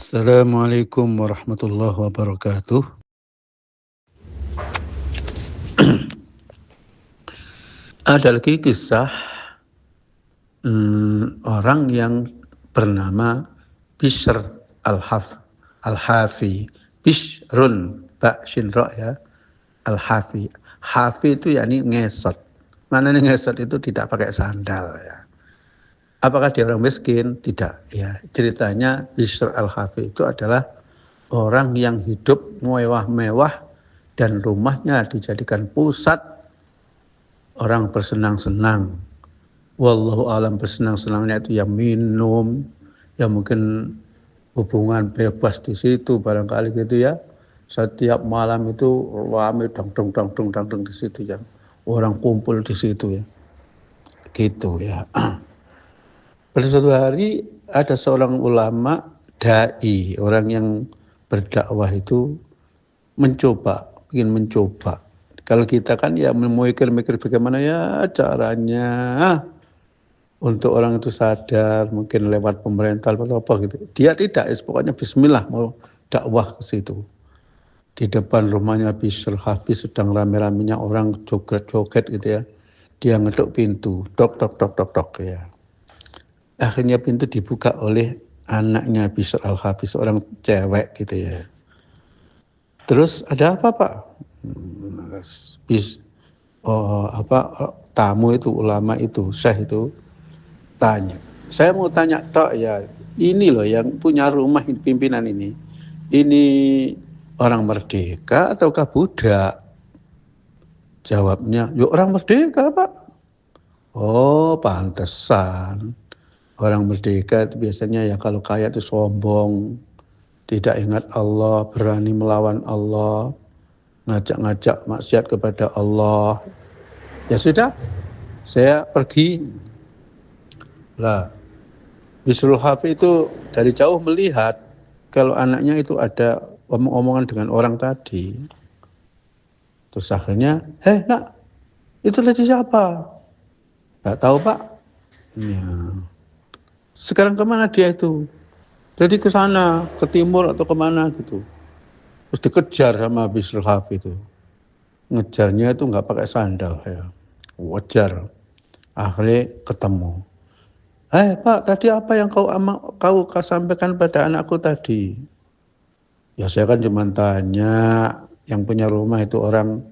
Assalamualaikum warahmatullahi wabarakatuh. Ada lagi kisah orang yang bernama Bishr Al-Hafi. Bishrun, ba shin ra ya. Al-Hafi. Hafi itu yakni ngesot. Maknanya ngesot itu tidak pakai sandal ya. Apakah dia orang miskin? Tidak ya. Ceritanya Bishr Al-Hafi itu adalah orang yang hidup mewah-mewah dan rumahnya dijadikan pusat orang bersenang-senang. Wallahu alam, bersenang-senangnya itu ya minum, ya mungkin hubungan bebas di situ barangkali gitu ya. Setiap malam itu rame dang di situ ya. Orang kumpul di situ ya. Gitu ya. Pada suatu hari ada seorang ulama dai, orang yang berdakwah itu ingin mencoba. Kalau kita kan ya memikir-mikir bagaimana ya caranya untuk orang itu sadar, mungkin lewat pemerintah atau apa gitu. Dia tidak, pokoknya bismillah mau dakwah ke situ. Di depan rumahnya Bishr Hafiz sedang rame-ramenya orang joget-joget gitu ya. Dia ngetuk pintu, dok ya. Akhirnya pintu dibuka oleh anaknya Bishr Al-Hafiz, orang cewek gitu ya. Terus ada apa Pak? Tamu itu, ulama itu, syekh itu tanya. Saya mau tanya tok ya, ini loh yang punya rumah pimpinan ini orang merdeka ataukah budak? Jawabnya, ya orang merdeka Pak. Oh pantesan. Orang merdeka itu biasanya ya kalau kaya itu sombong, tidak ingat Allah, berani melawan Allah, ngajak-ngajak maksiat kepada Allah. Ya sudah, saya pergi. Lah, Bishrul Hafi itu dari jauh melihat kalau anaknya itu ada omong-omongan dengan orang tadi. Terus akhirnya, nak, itu tadi siapa? Gak tahu Pak. Ya. Sekarang kemana dia itu? Jadi ke sana, ke timur atau kemana gitu. Terus dikejar sama Bishrul Hafi itu. Ngejarnya itu nggak pakai sandal ya. Wajar. Akhirnya ketemu. Pak, tadi apa yang kau sampaikan pada anakku tadi? Ya saya kan cuma tanya, yang punya rumah itu orang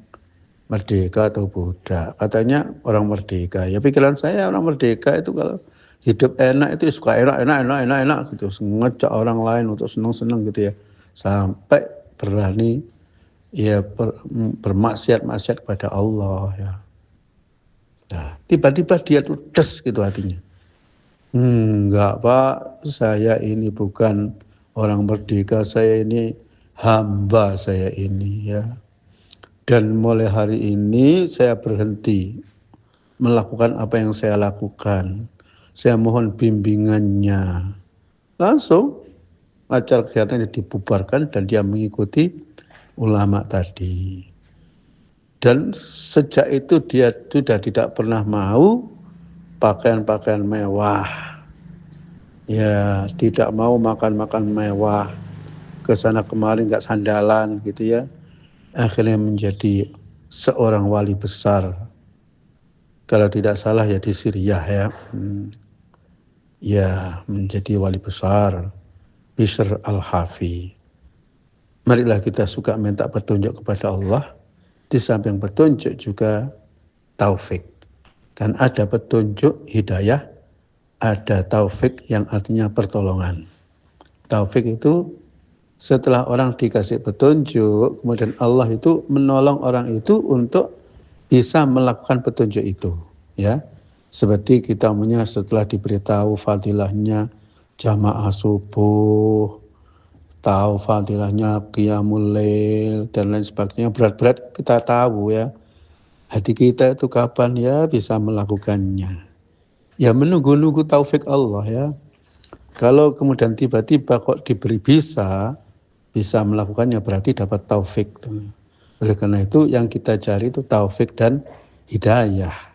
merdeka atau budak? Katanya orang merdeka. Ya pikiran saya orang merdeka itu kalau hidup enak itu suka enak gitu. Ngejak orang lain untuk senang-senang gitu ya. Sampai berani ya bermaksiat kepada Allah ya. Nah, tiba-tiba dia tuh des gitu hatinya. Enggak Pak, saya ini bukan orang merdeka, saya ini hamba saya ini ya. Dan mulai hari ini saya berhenti melakukan apa yang saya lakukan. Saya mohon bimbingannya. Langsung acara kegiatannya dibubarkan dan dia mengikuti ulama tadi. Dan sejak itu dia sudah tidak pernah mau pakaian-pakaian mewah. Ya, tidak mau makan-makan mewah. Ke sana kemari enggak sandalan gitu ya. Akhirnya menjadi seorang wali besar. Kalau tidak salah ya di Syria ya. Ya, menjadi wali besar. Bishr Al-Hafi. Marilah kita suka minta petunjuk kepada Allah. Di samping petunjuk juga taufik. Dan ada petunjuk hidayah, ada taufik yang artinya pertolongan. Taufik itu setelah orang dikasih petunjuk, kemudian Allah itu menolong orang itu untuk bisa melakukan petunjuk itu. Ya, seperti kita punya setelah diberitahu fadilahnya jamaah subuh, tahu fadilahnya qiyamul lail dan lain sebagainya, berat-berat kita tahu ya. Hati kita itu kapan ya bisa melakukannya. Ya menunggu-nunggu taufik Allah ya. Kalau kemudian tiba-tiba kok diberi bisa melakukannya berarti dapat taufik. Oleh karena itu yang kita cari itu taufik dan hidayah.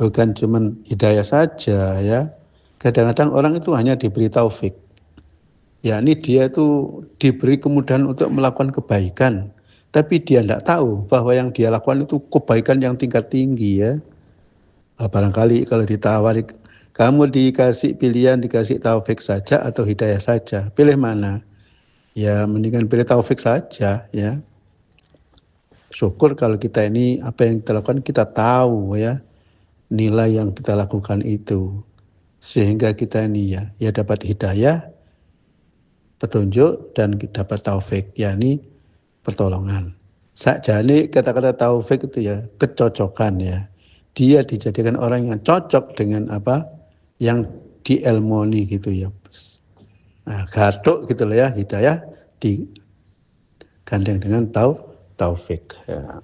Bukan cuma hidayah saja ya. Kadang-kadang orang itu hanya diberi taufik. yakni dia itu diberi kemudahan untuk melakukan kebaikan, tapi dia tidak tahu bahwa yang dia lakukan itu kebaikan yang tingkat tinggi ya. Barangkali kalau ditawari, kamu dikasih pilihan, dikasih taufik saja atau hidayah saja, pilih mana? Ya mendingan pilih taufik saja ya. Syukur kalau kita ini apa yang kita lakukan kita tahu ya nilai yang kita lakukan itu, sehingga kita ini ya dapat hidayah, petunjuk, dan dapat taufik, yakni pertolongan. Sakjane kata-kata taufik itu ya kecocokan ya. Dia dijadikan orang yang cocok dengan apa yang diilmoni gitu ya. Nah, gatuk gitu loh ya, hidayah digandeng dengan taufik. Ya.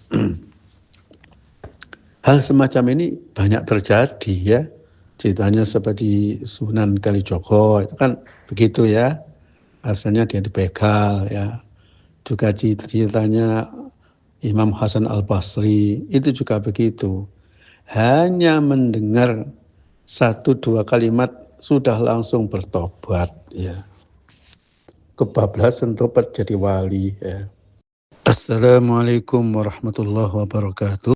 Hal semacam ini banyak terjadi ya. Ceritanya seperti Sunan Kalijogo itu kan begitu ya. Asalnya dia dibegal ya. Juga ceritanya Imam Hasan Al-Basri itu juga begitu. Hanya mendengar 1-2 kalimat sudah langsung bertobat ya. Kebablasan tobat jadi wali ya. Assalamualaikum warahmatullahi wabarakatuh.